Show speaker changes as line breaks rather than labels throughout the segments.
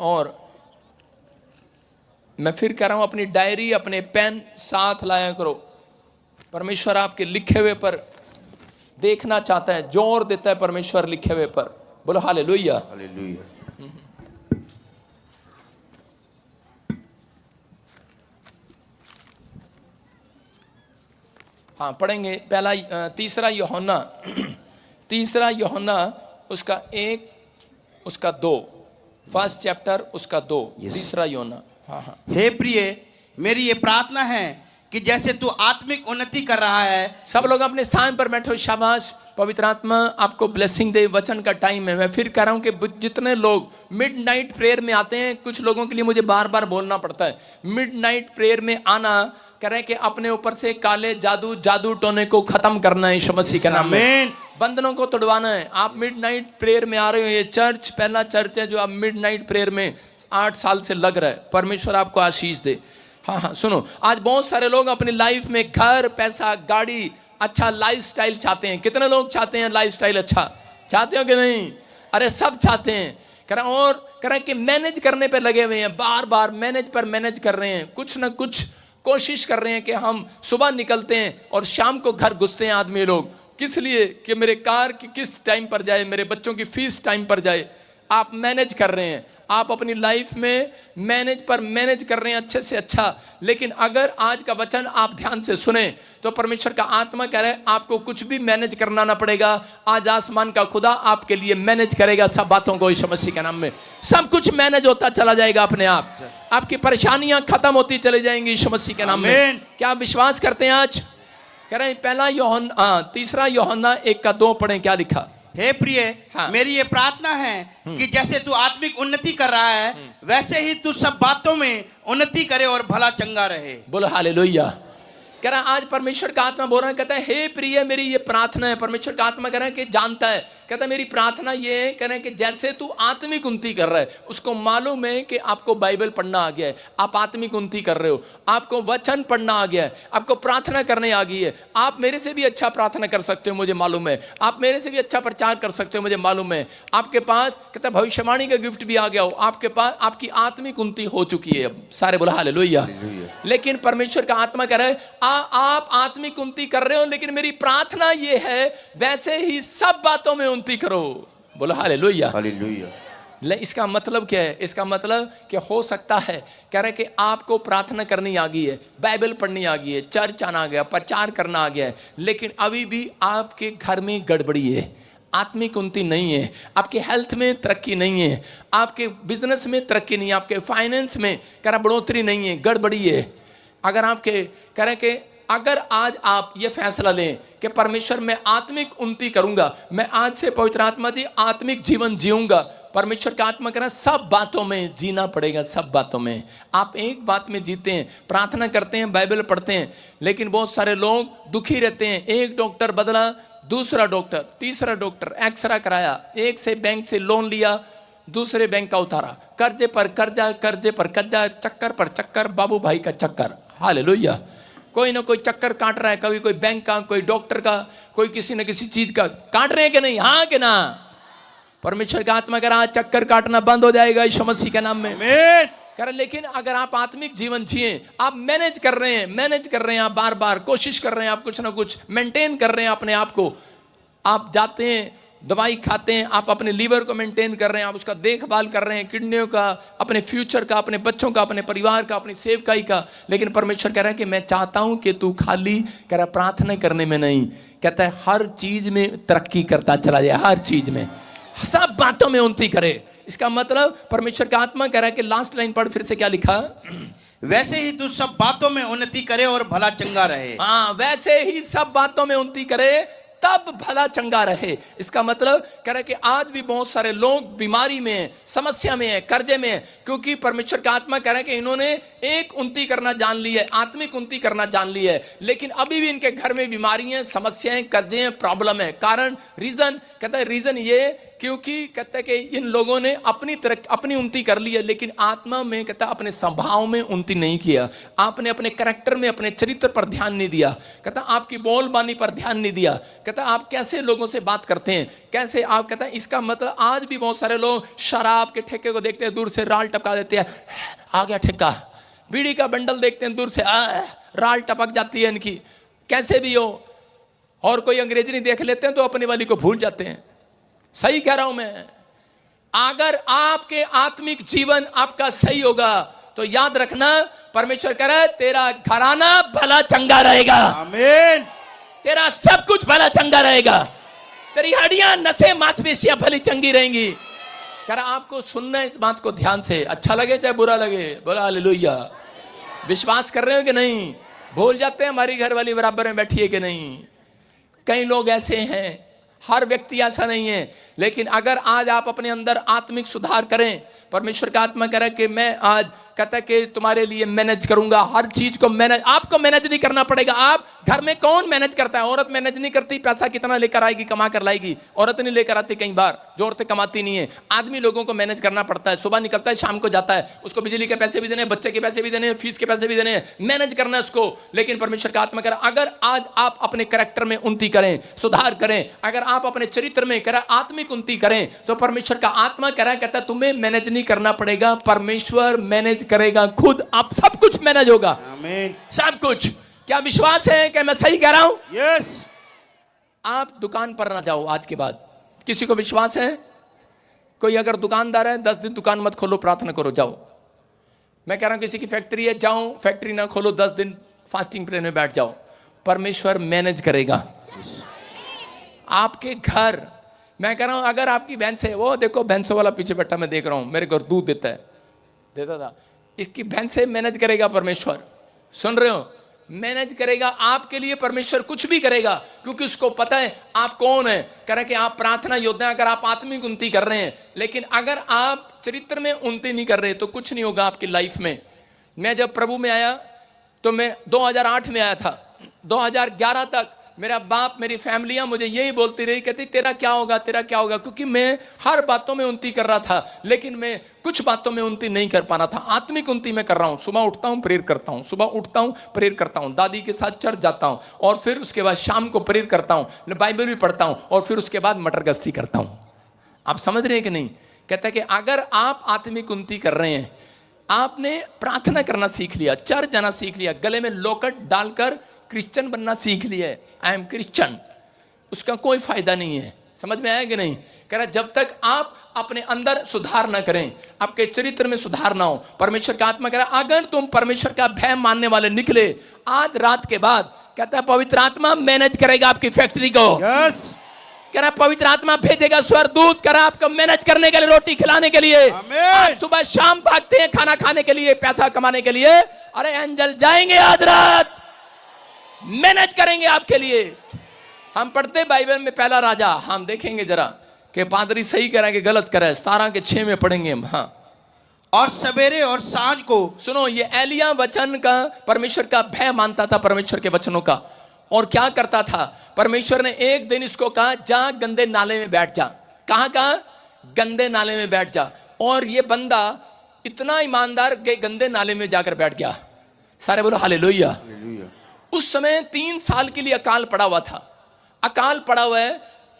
और मैं फिर कह रहा हूं, अपनी डायरी अपने पेन साथ लाया करो। परमेश्वर आपके लिखे हुए पर देखना चाहता है, जोर देता है परमेश्वर लिखे हुए पर। बोलो हालेलुया।
हालेलुया।
हाँ पढ़ेंगे पहला तीसरा यूहन्ना उसका 1 उसका 2, फर्स्ट चैप्टर उसका 2, तीसरा यूहन्ना। हाँ।
हे प्रिय, मेरी ये प्रार्थना है कि जैसे तू आत्मिक उन्नति कर रहा है।
सब लोग अपने स्थान पर बैठो। शाबाश, पवित्र आत्मा आपको ब्लेसिंग दे। वचन का टाइम है। मैं फिर कह रहा हूं कि जितने लोग मिडनाइट प्रेयर में आते हैं, कुछ लोगों के लिए मुझे बार बार बोलना पड़ता है, मिडनाइट प्रेयर में आना कह रहे हैं कि अपने ऊपर से काले जादू टोने को खत्म करना है यीशु मसीह के नाम में, बंधनों को तोड़वाना है। आप मिडनाइट प्रेयर में आ रहे हो, ये चर्च पहला चर्च है जो आप मिडनाइट प्रेयर में 8 साल से लग रहा है। परमेश्वर आपको आशीष दे। हाँ, सुनो, आज बहुत सारे लोग अपनी लाइफ में घर, पैसा, गाड़ी, अच्छा लाइफस्टाइल चाहते हैं। कितने लोग चाहते हैं लाइफस्टाइल अच्छा? चाहते हो कि नहीं? अरे सब चाहते हैं। कह रहे कि मैनेज करने पे लगे हुए हैं, बार बार मैनेज कर रहे हैं। कुछ ना कुछ कोशिश कर रहे हैं कि हम सुबह निकलते हैं और शाम को घर घुसते हैं आदमी लोग। किस लिए? कि मेरे कार की किस्त टाइम पर जाए, मेरे बच्चों की फीस टाइम पर जाए। आप मैनेज कर रहे हैं, आप अपनी लाइफ में मैनेज कर रहे हैं अच्छे से अच्छा। लेकिन अगर आज का वचन आप ध्यान से सुने तो परमेश्वर का आत्मा कह रहा है आपको कुछ भी मैनेज करना ना पड़ेगा। आज आसमान का खुदा आपके लिए मैनेज करेगा सब बातों को यीशु मसीह के नाम में। सब कुछ मैनेज होता चला जाएगा अपने आप। आपकी परेशानियां खत्म होती चली जाएंगी यीशु मसीह के नाम में। क्या आप विश्वास करते हैं? आज कह रहे हैं तीसरा यूहन्ना 1:2 पढ़ें। क्या लिखा?
हे प्रिय,
हाँ।
मेरी ये प्रार्थना है कि जैसे तू आत्मिक उन्नति कर रहा है, वैसे ही तू सब बातों में उन्नति करे और भला चंगा रहे।
बोलो हालेलुया। कह रहा आज परमेश्वर का आत्मा बोल रहा है, कहता है हे प्रिय मेरी ये प्रार्थना है। परमेश्वर का आत्मा कह रहा है कि जानता है, कहता है मेरी प्रार्थना ये है, कह रहे हैं कि जैसे तू आत्मिक उन्नति कर रहा है, उसको मालूम है कि आपको बाइबल पढ़ना आ गया है, आप आत्मिक उन्नति कर रहे हो, आपको वचन पढ़ना आ गया है, आपको प्रार्थना करने आ गई है। आप मेरे से भी अच्छा प्रार्थना कर सकते हो, मुझे मालूम है। आप मेरे से भी अच्छा प्रचार कर सकते हो, मुझे मालूम है। आपके पास कहता है भविष्यवाणी का गिफ्ट भी आ गया हो, आपके पास आपकी आत्मिक उन्नति हो चुकी है। अब सारे बोला हालेलुया। लेकिन परमेश्वर का आत्मा कह रहा है आप आत्मिक उन्नति कर रहे हो, लेकिन मेरी प्रार्थना ये है वैसे ही सब बातों में उन्नति करो। बोलो हालेलुया। हालेलुया। इसका मतलब क्या है? इसका मतलब कि हो सकता है कह रहे कि आपको प्रार्थना करनी आ गई है, बाइबल पढ़नी आ गई है, चर्च आना आ गया, प्रचार करना आ गया है, लेकिन अभी भी आपके घर में गड़बड़ी है, आत्मिक उन्नति नहीं है, आपके हेल्थ में तरक्की नहीं है, आपके बिजनेस में तरक्की नहीं है, आपके फाइनेंस में कह रहा बढ़ोतरी नहीं है, गड़बड़ी है। अगर आपके कह रहे कि अगर आज आप ये फैसला लें कि परमेश्वर मैं आत्मिक उन्नति करूंगा, मैं आज से पवित्र आत्मा जी आत्मिक जीवन जीऊंगा, परमेश्वर का आत्मा कह रहा है सब बातों में जीना पड़ेगा। सब बातों में आप एक बात में जीते हैं, प्रार्थना करते हैं, बाइबल पढ़ते हैं, लेकिन बहुत सारे लोग दुखी रहते हैं। एक डॉक्टर बदला, दूसरा डॉक्टर, तीसरा डॉक्टर, एक्सरा कराया, एक से बैंक से लोन लिया, दूसरे बैंक का उतारा, कर्जे पर कर्जा, कर्जे पर कर्जा, चक्कर पर चक्कर, बाबू भाई का चक्कर। हालेलुया। कोई ना कोई चक्कर काट रहा है, कभी कोई बैंक का, कोई डॉक्टर का, कोई किसी न किसी चीज का काट रहे हैं कि नहीं? हाँ कि ना? परमेश्वर का आत्मा कह रहा चक्कर काटना बंद हो जाएगा यीशु मसीह के नाम में। कह रहा लेकिन अगर आप आत्मिक जीवन जिए, आप मैनेज कर रहे हैं, आप बार बार कोशिश कर रहे हैं, आप कुछ ना कुछ मेंटेन कर रहे हैं अपने आप को, आप जाते हैं दवाई खाते हैं, आप अपने लीवर को मेंटेन कर रहे हैं, आप उसका देखभाल कर रहे हैं, किडनियों का, अपने फ्यूचर का, अपने बच्चों का, अपने परिवार का, अपनी सेवकाई का। लेकिन परमेश्वर कह रहा है कि मैं चाहता हूं कि तू खाली कह रहा प्रार्थना करने में नहीं, कहता है हर चीज में तरक्की करता चला जाए, हर चीज में, सब बातों में उन्नति करे। इसका मतलब परमेश्वर का आत्मा कह रहा है कि लास्ट लाइन पढ़ फिर से, क्या लिखा?
वैसे ही तू सब बातों में उन्नति करे और भला चंगा रहे।
हाँ, वैसे ही सब बातों में उन्नति करे तब भला चंगा रहे। इसका मतलब कह रहा है कि आज भी बहुत सारे लोग बीमारी में, समस्या में है, कर्जे में है, क्योंकि परमेश्वर का आत्मा कह रहा है कि इन्होंने एक उन्नति करना जान ली है, आत्मिक उन्नति करना जान ली है, लेकिन अभी भी इनके घर में बीमारियां, समस्याएं, कर्जे हैं, प्रॉब्लम है। कारण रीजन कहता है रीजन ये क्योंकि कहता है कि इन लोगों ने अपनी उन्नति कर ली है, लेकिन आत्मा में कहता है अपने स्वभाव में उन्नति नहीं किया। आपने अपने करैक्टर में, अपने चरित्र पर ध्यान नहीं दिया। कहता आपकी बोलबानी पर ध्यान नहीं दिया। कहता आप कैसे लोगों से बात करते हैं, कैसे आप, कहता है इसका मतलब आज भी बहुत सारे लोग शराब के ठेके को देखते हैं, दूर से राल टपका देते हैं, आ गया ठेका। बीड़ी का बंडल देखते हैं, दूर से राल टपक जाती है इनकी, कैसे भी हो। और कोई अंग्रेजी नहीं देख लेते हैं तो अपनी वाली को भूल जाते हैं। सही कह रहा हूं मैं। अगर आपके आत्मिक जीवन आपका सही होगा तो याद रखना, परमेश्वर कह रहा है तेरा घराना भला चंगा रहेगा।
आमीन।
तेरा सब कुछ भला चंगा रहेगा। तेरी हड्डियां, नसें, मांसपेशियां भली चंगी रहेंगी। कह रहा आपको सुनना है इस बात को ध्यान से, अच्छा लगे चाहे बुरा लगे। बोला हालेलुया। विश्वास कर रहे हो कि नहीं? भूल जाते हैं हमारी घर वाली बराबर में बैठी है कि नहीं। कई लोग ऐसे हैं, हर व्यक्ति ऐसा नहीं है, लेकिन अगर आज आप अपने अंदर आत्मिक सुधार करें, परमेश्वर का आत्मा कह रहा है कि मैं आज कहता है कि तुम्हारे लिए मैनेज करूंगा हर चीज को। मैनेज आपको मैनेज नहीं करना पड़ेगा। आप घर में कौन मैनेज करता है? औरत मैनेज नहीं करती। पैसा कितना लेकर आएगी, कमा कर लाएगी। औरत नहीं लेकर आती, कई बार जो औरतें कमाती नहीं है। आदमी लोगों को मैनेज करना पड़ता है। सुबह निकलता है, शाम को जाता है, उसको बिजली के पैसे भी देने, बच्चे के पैसे भी देने, फीस के पैसे भी देने, मैनेज करना है उसको। लेकिन परमेश्वर का आत्मा कह रहा अगर आज आप अपने कैरेक्टर में उन्नति करें, सुधार करें, अगर आप अपने चरित्र में कह रहा आत्मिक उन्नति करें, तो परमेश्वर का आत्मा कह रहा है, कहता तुम्हें मैनेज नहीं करना पड़ेगा, परमेश्वर मैनेज करेगा खुद। आप सब कुछ मैनेज होगा।
आमीन।
सब कुछ। क्या विश्वास है कि मैं सही कह रहा हूं?
यस।
आप दुकान पर ना जाओ आज के बाद। किसी को विश्वास है? कोई अगर दुकानदार है, 10 दिन दुकान मत खोलो, प्रार्थना करो, जाओ। मैं कह रहा हूं किसी की फैक्ट्री है, जाओ, फैक्ट्री ना खोलो, 10 दिन फास्टिंग प्रेयर में बैठ जाओ, परमेश्वर मैनेज करेगा आपके घर। मैं कह रहा हूं अगर आपकी भैंस है, वो देखो भैंसों वाला पीछे बैठा, मैं देख रहा हूं, मेरे घर दूध देता है, देता था, इसकी भैंस से मैनेज करेगा परमेश्वर। सुन रहे हो? मैनेज करेगा आपके लिए। परमेश्वर कुछ भी करेगा, क्योंकि उसको पता है आप कौन है। कह रहे कि आप प्रार्थना योद्धा हैं, अगर आप आत्मिक उन्नति कर रहे हैं, लेकिन अगर आप चरित्र में उन्नति नहीं कर रहे तो कुछ नहीं होगा आपकी लाइफ में। मैं जब प्रभु में आया तो मैं 2008 में आया था। 2011 तक मेरा बाप, मेरी फैमिलियां मुझे यही बोलती रही, कहती तेरा क्या होगा, तेरा क्या होगा, क्योंकि मैं हर बातों में उन्नति कर रहा था, लेकिन मैं कुछ बातों में उन्नति नहीं कर पा रहा था। आत्मिक उन्नति मैं कर रहा हूं। सुबह उठता हूं, प्रेयर करता हूं, सुबह उठता हूं, प्रेयर करता हूं, दादी के साथ चर्च जाता हूं, और फिर उसके बाद शाम को प्रेयर करता हूं, बाइबल भी पढ़ता हूं, और फिर उसके बाद मटर गश्ती करता हूं। आप समझ रहे हैं कि नहीं? कहता है कि अगर आप आत्मिक उन्नति कर रहे हैं, आपने प्रार्थना करना सीख लिया, चर्च जाना सीख लिया, गले में लॉकेट डालकर क्रिश्चियन बनना सीख लिया है, आई एम क्रिश्चियन, उसका कोई फायदा नहीं है। समझ में आया कि नहीं? कह रहा जब तक आप अपने अंदर सुधार ना करें, आपके चरित्र में सुधार ना हो, परमेश्वर का आत्मा कह रहा अगर तुम परमेश्वर का भय मानने वाले निकले आज रात के बाद, कहता है पवित्र आत्मा मैनेज करेगा आपकी फैक्ट्री को।
यस।
कह रहा पवित्र आत्मा भेजेगा स्वर्गदूत, कह रहा आपको मैनेज करने के लिए, रोटी खिलाने के लिए।
आमीन।
सुबह शाम भागते हैं खाना खाने के लिए, पैसा कमाने के लिए। अरे एंजल जाएंगे आज रात, मैनेज करेंगे आपके लिए। हम पढ़ते बाइबल में पहला राजा, हम देखेंगे जरा कि पादरी सही कह रहा है कि गलत कर रहा है। 17:6 में पढ़ेंगे हम। हाँ,
और सवेरे और सांझ को।
सुनो, ये एलिया वचन का, परमेश्वर का भय मानता था, परमेश्वर के वचनों का। और क्या करता था? परमेश्वर ने एक दिन इसको कहा जा गंदे नाले में बैठ जा। कहां कहा? गंदे नाले में बैठ जा। और ये बंदा इतना ईमानदार के गंदे नाले में जाकर बैठ गया। सारे बोलो हालेलुया। उस समय 3 साल के लिए अकाल पड़ा हुआ था। अकाल पड़ा हुआ है,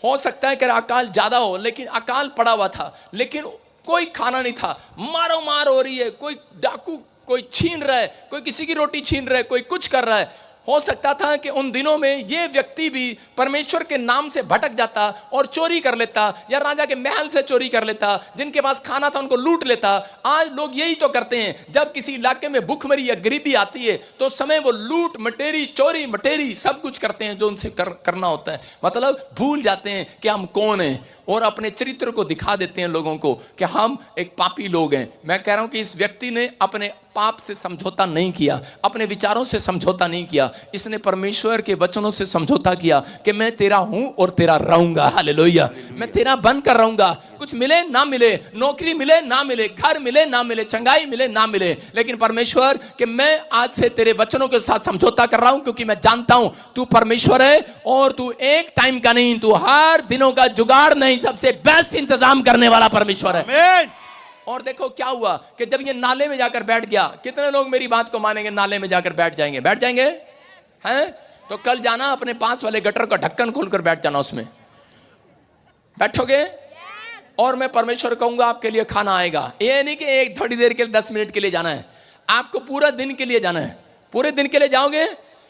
हो सकता है कि अकाल ज्यादा हो, लेकिन अकाल पड़ा हुआ था, लेकिन कोई खाना नहीं था। मारो मार हो रही है, कोई डाकू कोई छीन रहा है, कोई किसी की रोटी छीन रहा है, कोई कुछ कर रहा है। हो सकता था कि उन दिनों में ये व्यक्ति भी परमेश्वर के नाम से भटक जाता और चोरी कर लेता, या राजा के महल से चोरी कर लेता, जिनके पास खाना था उनको लूट लेता। आज लोग यही तो करते हैं, जब किसी इलाके में भूखमरी या गरीबी आती है तो समय वो लूट मटेरी, चोरी मटेरी सब कुछ करते हैं जो उनसे करना होता है। मतलब भूल जाते हैं कि हम कौन हैं, और अपने चरित्र को दिखा देते हैं लोगों को कि हम एक पापी लोग हैं। मैं कह रहा हूं कि इस व्यक्ति ने अपने पाप से समझौता नहीं किया, अपने विचारों से समझौता नहीं किया, इसने परमेश्वर के वचनों से समझौता किया कि मैं तेरा हूं और तेरा रहूंगा। हालेलुया। मैं तेरा बनकर रहूंगा, कुछ मिले ना मिले, नौकरी मिले ना मिले, घर मिले ना मिले, चंगाई मिले ना मिले, लेकिन परमेश्वर कि मैं आज से तेरे वचनों के साथ समझौता कर रहा हूं, क्योंकि मैं जानता हूं तू परमेश्वर है और तू एक टाइम का नहीं, तू हर दिनों का जुगाड़ नहीं नहीं, सबसे बेस्ट इंतजाम करने वाला परमेश्वर है।
आमीन।
और देखो क्या हुआ कि जब ये नाले में जाकर बैठ गया, कितने लोग मेरी बात को मानेंगे, नाले में जाकर बैठ जाएंगे? बैठ जाएंगे हैं? तो कल जाना अपने पास वाले गटर का ढक्कन खोलकर बैठ जाना, उसमें बैठोगे और मैं परमेश्वर कहूंगा आपके लिए खाना आएगा। ये नहीं कि एक थोड़ी देर के लिए 10 मिनट के लिए जाना है, आपको पूरा दिन के लिए जाना है। पूरे दिन के लिए जाओगे,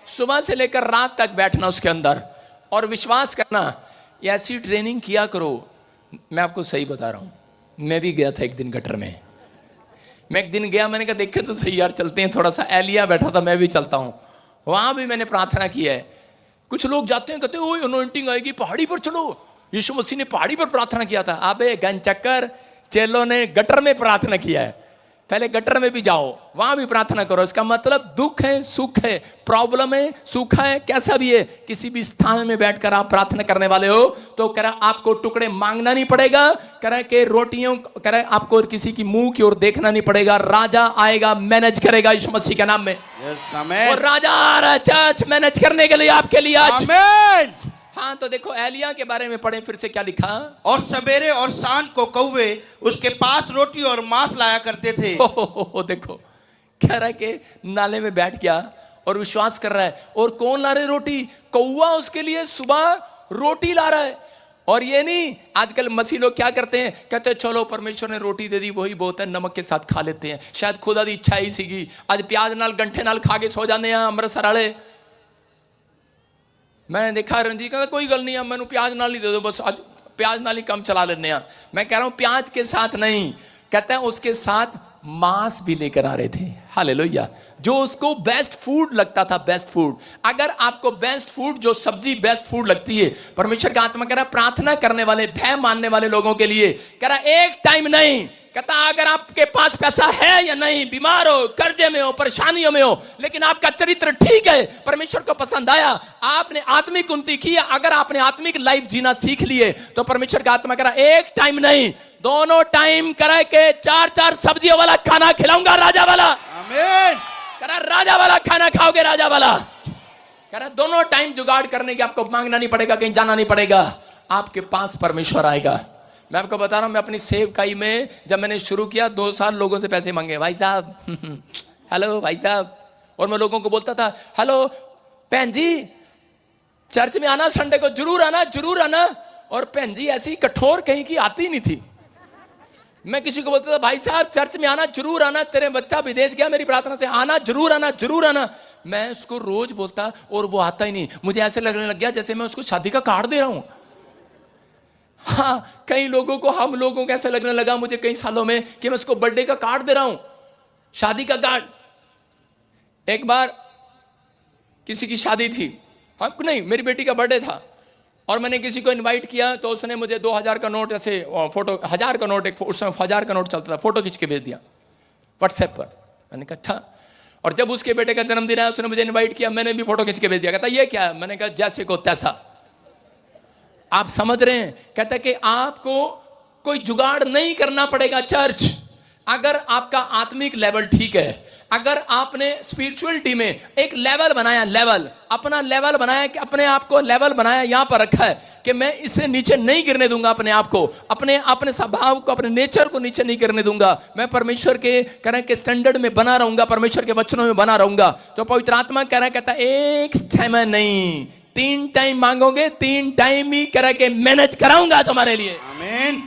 सुबह से लेकर रात तक बैठना उसके अंदर, और विश्वास करना, ऐसी ट्रेनिंग किया करो। मैं आपको सही बता रहा हूं, मैं भी गया था एक दिन गटर में। मैं एक दिन गया, मैंने कहा देखे तो सही यार, चलते हैं थोड़ा सा। एलिया बैठा था, मैं भी चलता हूं। वहां भी मैंने प्रार्थना की है। कुछ लोग जाते हैं, कहते हैं ओए अनॉइंटिंग आएगी, पहाड़ी पर चलो। यीशु मसीह ने पहाड़ी पर प्रार्थना किया था। अबे गनचक्कर, चेलों ने गटर में प्रार्थना किया है। पहले गटर में भी जाओ, वहां भी प्रार्थना करो। इसका मतलब दुख है, सुख है, प्रॉब्लम है, सुख है, कैसा भी है, किसी भी स्थान में बैठकर आप प्रार्थना करने वाले हो तो कह रहा आपको टुकड़े मांगना नहीं पड़ेगा, कह रहा कि रोटियों, कह रहा आपको किसी की मुंह की ओर देखना नहीं पड़ेगा। राजा आएगा, मैनेज करेगा यीशु मसीह के नाम में। और राजा आ रहा है चर्च मैनेज करने के लिए, आपके लिए आज।
आमीन।
हाँ, तो देखो एलिया के बारे में पढ़ें फिर से, क्या लिखा?
और सवेरे और सांझ को कौवे उसके पास रोटी और मांस लाया करते थे।
देखो कह रहा है कि नाले में बैठ गया और विश्वास कर रहा है। और कौन ला रहे रोटी? कौवा उसके लिए सुबह रोटी ला रहा है। और ये नहीं, आजकल मसीह लोग क्या करते हैं, कहते हैं चलो परमेश्वर ने रोटी दे दी, वही बहुत है, नमक के साथ खा लेते हैं। शायद खुदा दी इच्छा ही सीगी, आज प्याज नाल गंठे नाल खा के सो जाने हैं अमृतसर वाले। मैंने देखा रंजीत कहता कोई गल नहीं है, मैंने प्याज नाल ही दे दो, बस आज प्याज नाल ही कम चला लेने हैं। मैं कह रहा हूं प्याज के साथ नहीं, कहते हैं उसके साथ मांस भी लेकर आ रहे थे। हालेलुया। जो उसको बेस्ट फूड लगता था, बेस्ट फूड। अगर आपको बेस्ट फूड, जो सब्जी बेस्ट फूड लगती है, परमेश्वर का आत्मा कह रहा प्रार्थना करने वाले, भय मानने वाले लोगों के लिए कह रहा एक टाइम नहीं, कहता अगर आपके पास पैसा है या नहीं, बीमार हो, कर्जे में हो, परेशानियों में हो, लेकिन आपका चरित्र ठीक है, परमेश्वर को पसंद आया, आपने आत्मिक उन्नति की, अगर आपने आत्मिक लाइफ जीना सीख लिए, तो परमेश्वर का आत्मा कह रहा एक टाइम नहीं, दोनों टाइम करे के 4-4 सब्जियों वाला खाना खिलाऊंगा, राजा वाला।
आमीन।
कह रहा राजा वाला खाना खाओगे, राजा वाला। कह रहा दोनों टाइम जुगाड़ करने की आपको मांगना नहीं पड़ेगा, कहीं जाना नहीं पड़ेगा, आपके पास परमेश्वर आएगा। मैं आपको बता रहा हूं, मैं अपनी सेवकाई में जब मैंने शुरू किया, 2 साल लोगों से पैसे मांगे, भाई साहब हेलो भाई साहब। और मैं लोगों को बोलता था हेलो भैन जी, चर्च में आना, संडे को जरूर आना, जरूर आना। और भैन जी ऐसी कठोर कहीं की आती नहीं थी। मैं किसी को बोलता था भाई साहब चर्च में आना, जरूर आना, तेरे बच्चा विदेश गया, मेरी प्रार्थना से आना, जरूर आना, जरूर आना। मैं उसको रोज बोलता और वो आता ही नहीं। मुझे ऐसे लगने लग गया जैसे मैं उसको शादी का कार्ड दे रहा हूं। हाँ, कई लोगों को, हम लोगों को ऐसा लगने लगा मुझे कई सालों में कि मैं उसको बर्थडे का कार्ड दे रहा हूं, शादी का कार्ड। एक बार किसी की शादी थी, हाँ नहीं, मेरी बेटी का बर्थडे था, और मैंने किसी को इनवाइट किया, तो उसने मुझे 2000 का नोट, ऐसे फोटो 1000 का नोट, एक उस समय 1000 का नोट चलता था, फोटो खींच के भेज दिया व्हाट्सएप पर। मैंने कहा अच्छा। और जब उसके बेटे का जन्मदिन आया, उसने मुझे इन्वाइट किया, मैंने भी फोटो खींच के भेज दिया। कहता ये क्या है? मैंने कहा जैसे को तैसा। आप समझ रहे हैं? कहता कि आपको कोई जुगाड़ नहीं करना पड़ेगा चर्च, अगर आपका आत्मिक लेवल ठीक है, अगर आपने स्पिरिचुअलिटी में एक लेवल बनाया, लेवल अपना लेवल बनाया, कि अपने आप को लेवल बनाया, यहां पर रखा है कि मैं इससे नीचे नहीं गिरने दूंगा, अपने आप को, अपने स्वभाव को, अपने नेचर को नीचे नहीं गिरने दूंगा, मैं परमेश्वर के कह रहे के स्टैंडर्ड में बना रहूंगा, परमेश्वर के वचनों में बना रहूंगा। तो पवित्र आत्मा कह रहा है, कहता एक समय नहीं, 3 टाइम मांगोगे, 3 टाइम ही कह रहा के मैनेज कराऊंगा तुम्हारे लिए।
आमीन।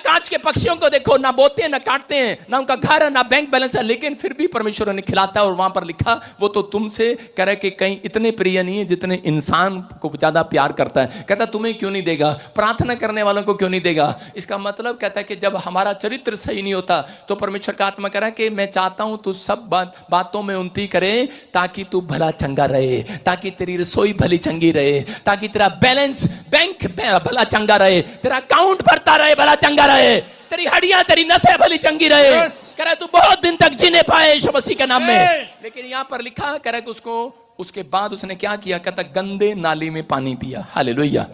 कांच के पक्षियों को देखो, ना बोते हैं, ना काटते हैं, ना उनका घर है, ना बैंक बैलेंस है, लेकिन फिर भी परमेश्वर ने खिलाता है। और वहां पर लिखा वो तो तुमसे कह रहे कि कहीं इतने प्रिय नहीं है जितने इंसान को ज्यादा प्यार करता है। कहता तुम्हें क्यों नहीं देगा? प्रार्थना करने वालों को क्यों नहीं देगा? इसका मतलब कहता है कि जब हमारा चरित्र सही नहीं होता, तो परमेश्वर का आत्मा कह रहा है कि मैं चाहता हूं तू सब बातों में उन्नति करे, ताकि तू भला चंगा रहे, ताकि तेरी रसोई भली चंगी रहे, ताकि तेरा बैलेंस बैंक भला चंगा रहे, तेरा अकाउंट भरता रहे, भला चंगा रहे, तेरी हड्डियां, तेरी नसें भली चंगी रहे। कह रहा तू बहुत दिन तक जीने पाए यीशु मसीह के नाम में। लेकिन यहां पर लिखा, कह रहा कि उसको, उसके बाद उसने क्या किया? कहता गंदे नाली में पानी पिया। हालेलुया।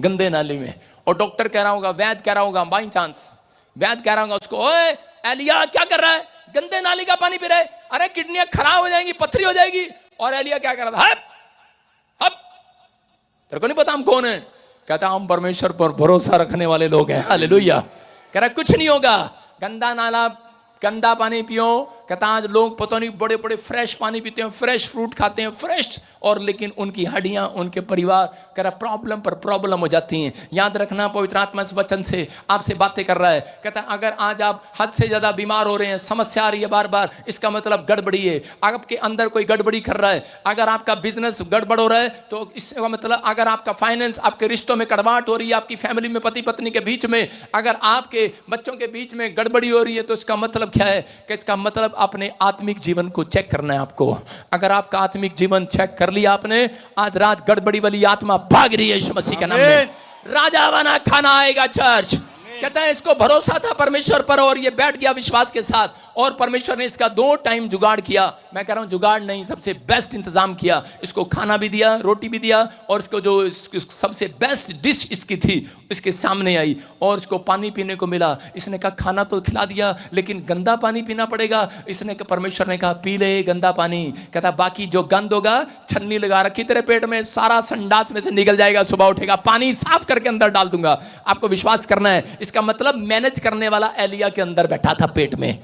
गंदे नाली में। और डॉक्टर कह रहा होगा, वैद्य कह रहा होगा, बाई चांस वैद्य कह रहा होगा उसको, ओए एलिया क्या कर रहा है? गंदे नाली का पानी पी रहा है, अरे किडनियां खराब हो जाएंगी, पथरी हो जाएगी। और एलिया क्या कर रहा था? हप, तेरे को नहीं पता हम कौन है? कहता हम परमेश्वर पर भरोसा रखने वाले लोग हैं, हालेलुया। कह रहा कुछ नहीं होगा, गंदा नाला गंदा पानी पियो। कहता आज लोग पता नहीं बड़े बड़े फ्रेश पानी पीते हैं, फ्रेश फ्रूट खाते हैं, फ्रेश, और लेकिन उनकी हड्डियां, उनके परिवार कह रहा प्रॉब्लम पर प्रॉब्लम हो जाती हैं। याद रखना, पवित्र आत्मा इस वचन से आपसे बातें कर रहा है। कहता अगर आज आप हद से ज्यादा बीमार हो रहे हैं, समस्या आ रही है बार बार, इसका मतलब गड़बड़ी है, आपके अंदर कोई गड़बड़ी कर रहा है। अगर आपका बिजनेस गड़बड़ हो रहा है तो इसका मतलब, अगर आपका फाइनेंस, आपके रिश्तों में कड़वाहट हो रही है, आपकी फैमिली में पति पत्नी के बीच में, अगर आपके बच्चों के बीच में गड़बड़ी हो रही है, तो इसका मतलब क्या है कि इसका मतलब अपने आत्मिक जीवन को चेक करना है आपको। अगर आपका आत्मिक जीवन चेक कर लिया आपने, आज रात गड़बड़ी वाली आत्मा भाग रही है यीशु मसीह के नाम में। राजा बना खाना आएगा चर्च। कहता है इसको भरोसा था परमेश्वर पर और ये बैठ गया विश्वास के साथ, और परमेश्वर ने इसका 2 टाइम जुगाड़ किया। मैं कह रहा हूं जुगाड़ नहीं, सबसे बेस्ट इंतजाम किया। इसको खाना भी दिया, रोटी भी दिया, और इसको जो सबसे बेस्ट डिश इसकी थी इसके सामने आई, और इसको पानी पीने को मिला। इसने कहा खाना तो खिला दिया लेकिन गंदा पानी पीना पड़ेगा। इसने परमेश्वर ने कहा पी ले गंदा पानी। कहता बाकी जो गंद होगा, छन्नी लगा रखी तेरे पेट में, सारा संडास में से निकल जाएगा, सुबह उठेगा पानी साफ करके अंदर डाल दूंगा। आपको विश्वास करना है। इसका मतलब मैनेज करने वाला एलिया के अंदर बैठा था पेट में।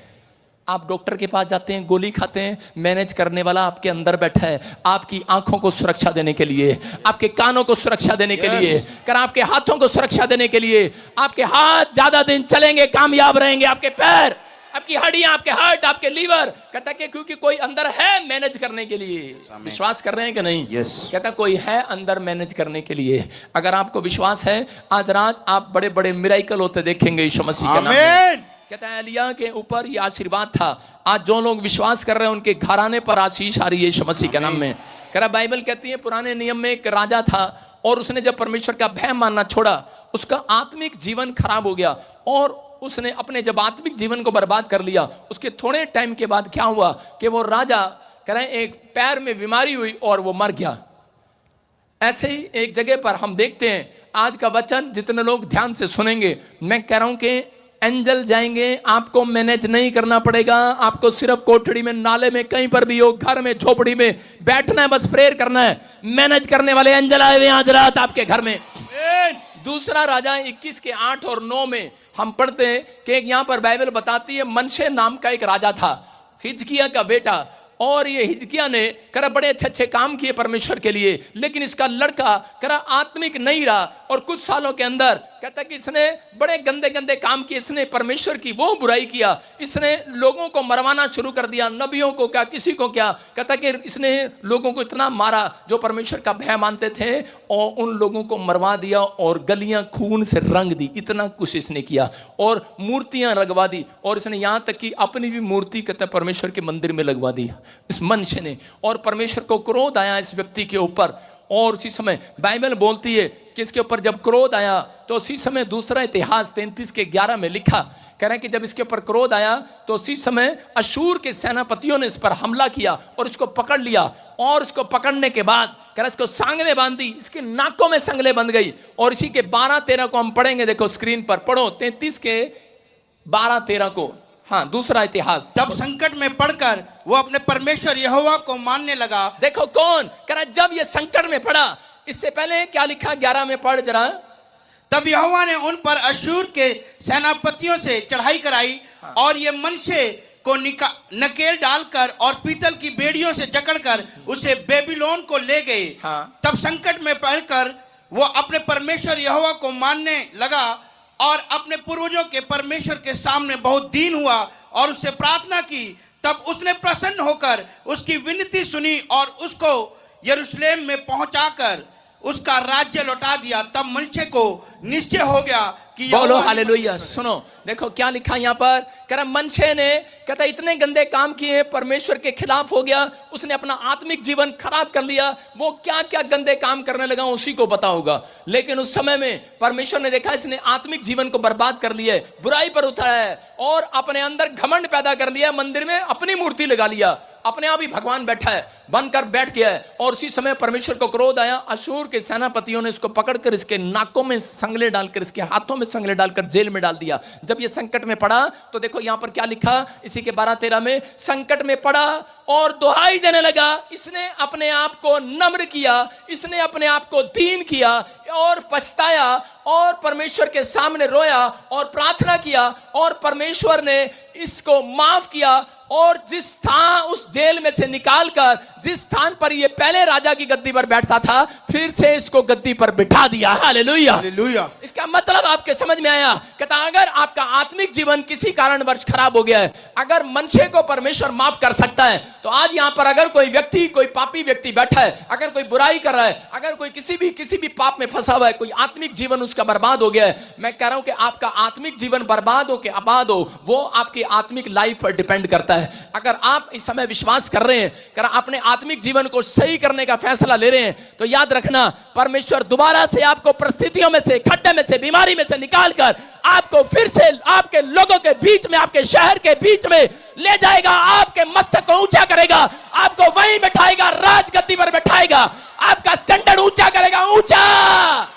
आप डॉक्टर के पास जाते हैं, गोली खाते हैं, मैनेज करने वाला आपके अंदर बैठा है, आपकी आंखों को सुरक्षा देने के लिए, आपके कानों को सुरक्षा देने के लिए, कर आपके हाथों को सुरक्षा देने के लिए। आपके हाथ ज्यादा दिन चलेंगे, कामयाब रहेंगे, आपके पैर, आपकी हड्डियां, आपके हार्ट, आपके लीवर। कहता कि क्योंकि कोई अंदर है मैनेज करने के लिए। विश्वास कर रहे हैं कि नहीं? कहता कोई है अंदर मैनेज करने के लिए। अगर आपको विश्वास है, आज रात आप बड़े बड़े मिरेकल होते देखेंगे यीशु मसीह के नाम में। कहता है एलिया के ऊपर ये आशीर्वाद था। आज जो लोग विश्वास कर रहे हैं उनके घराने पर आशीष आ रही है यीशु मसीह के नाम में। कह रहा बाइबल कहती है पुराने नियम में एक राजा था, और उसने जब परमेश्वर का भय मानना छोड़ा, उसका आत्मिक जीवन खराब हो गया, और उसने अपने जब आत्मिक जीवन को बर्बाद कर लिया, उसके थोड़े टाइम के बाद क्या हुआ कि वो राजा कह रहे एक पैर में बीमारी हुई और वो मर गया। ऐसे ही एक जगह पर हम देखते हैं, आज का वचन जितने लोग ध्यान से सुनेंगे, मैं कह रहा हूं कि एंजल जाएंगे, आपको मैनेज नहीं करना पड़ेगा। आपको सिर्फ कोठड़ी में, नाले में, कहीं पर भी हो, घर में, झोपड़ी में बैठना है, बस प्रेयर करना है। मैनेज करने वाले एंजल आए हुए आज रात आपके घर में। दूसरा राजा 21 के 8 और 9 में हम पढ़ते हैं कि यहाँ पर बाइबल बताती है मनशे नाम का एक राजा था, हिजकिया का बेटा। और ये हिजकिया ने करा बड़े अच्छे अच्छे काम किए परमेश्वर के लिए, लेकिन इसका लड़का करा आत्मिक नहीं रहा, और कुछ सालों के अंदर कहता कि इसने बड़े गंदे गंदे काम किए। इसने परमेश्वर की वो बुराई किया, इसने लोगों को मरवाना शुरू कर दिया, नबियों को क्या, किसी को क्या। कहता कि इसने लोगों को इतना मारा जो परमेश्वर का भय मानते थे, और उन लोगों को मरवा दिया, और गलियां खून से रंग दी। इतना कुछ इसने किया, और मूर्तियां लगवा दी, और इसने यहां तक कि अपनी भी मूर्ति कहता परमेश्वर के मंदिर में लगवा दी इस मनुष्य ने। और परमेश्वर को क्रोध आया इस व्यक्ति के ऊपर, और उसी समय बाइबल बोलती है कि इसके ऊपर जब क्रोध आया, तो उसी समय दूसरा इतिहास 33 के 11 में लिखा, कह रहे हैं कि जब इसके ऊपर क्रोध आया तो उसी समय अशूर के सेनापतियों ने इस पर हमला किया और इसको पकड़ लिया। और इसको पकड़ने के बाद कह रहे इसको सांगले बांध दी, इसके नाकों में संगले बंध गई। और इसी के 12-13 को हम पढ़ेंगे, देखो स्क्रीन पर पढ़ो, 33 के 12-13 को। हाँ, दूसरा इतिहास।
जब संकट में पड़कर वो अपने परमेश्वर यहोवा को मानने लगा।
देखो कौन कह रहा जब ये संकट में पड़ा, इससे पहले क्या लिखा 11 में पढ़ जरा।
तब यहोवा ने उन पर अशूर के सेनापतियों से चढ़ाई कराई, और ये मनशे को नकेल डालकर और पीतल की बेड़ियों से जकड़कर उसे बेबीलोन को ले गए। तब संकट में पड़कर वो अपने परमेश्वर यहोवा को मानने लगा, और अपने पूर्वजों के परमेश्वर के सामने बहुत दीन हुआ और उससे प्रार्थना की। तब उसने प्रसन्न होकर उसकी विनती सुनी और उसको यरूशलेम में पहुंचाकर उसका राज्य लौटा दिया। तब मनशे को निश्चय हो गया कि
बोलो हालेलुया। सुनो देखो क्या लिखा यहाँ पर, कह रहा मनशे ने कहता इतने गंदे काम किए, परमेश्वर के खिलाफ हो गया, उसने अपना आत्मिक जीवन खराब कर लिया। वो क्या क्या गंदे काम करने लगा उसी को पता होगा, लेकिन उस समय में परमेश्वर ने देखा इसने आत्मिक जीवन को बर्बाद कर लिया है, बुराई पर उतरा है, और अपने अंदर घमंड पैदा कर लिया, मंदिर में अपनी मूर्ति लगा लिया, अपने आप ही भगवान बैठा है, बनकर बैठ गया है। और उसी समय परमेश्वर को क्रोध आया, अशूर के सेनापतियों ने इसको पकड़कर इसके नाकों में संगले डालकर, इसके हाथों में संगले डालकर जेल में डाल दिया। जब ये संकट में पड़ा तो देखो यहां पर क्या लिखा, इसी के 12-13 में, संकट में पड़ा और दुहाई देने लगा। इसने अपने आप को नम्र किया, इसने अपने आप को दीन किया, और पछताया और परमेश्वर के सामने रोया और प्रार्थना किया और परमेश्वर ने इसको माफ किया और जिस स्थान उस जेल में से निकालकर जिस स्थान पर ये पहले राजा की गद्दी पर बैठता था फिर से इसको गद्दी पर बिठा दिया। हालेलुया।
हालेलुया।
इसका मतलब आपके समझ में आया। कहता अगर आपका आत्मिक जीवन किसी कारणवश खराब हो गया है, अगर मनुष्य को परमेश्वर माफ कर सकता है, तो आज यहां पर अगर कोई व्यक्ति, कोई पापी व्यक्ति बैठा है, अगर कोई बुराई कर रहा है, अगर कोई किसी भी पाप में फंसा हुआ है, कोई आत्मिक जीवन उसका बर्बाद हो गया है, मैं कह रहा हूं कि आपका आत्मिक जीवन बर्बाद हो के आबाद हो, वो आपकी आत्मिक लाइफ पर डिपेंड करता है। अगर आप इस समय विश्वास कर रहे हैं, अगर अपने आत्मिक जीवन को सही करने का फैसला ले रहे हैं, तो याद रखना परमेश्वर दोबारा से आपको परिस्थितियों में से, खड्डे में से, बीमारी में से निकालकर आपको फिर से आपके लोगों के बीच में, आपके शहर के बीच में ले जाएगा, आपके मस्तक को ऊंचा करेगा, आपको वहीं बैठाएगा, राजगद्दी पर बैठाएगा, आपका स्टैंडर्ड ऊंचा करेगा, ऊंचा।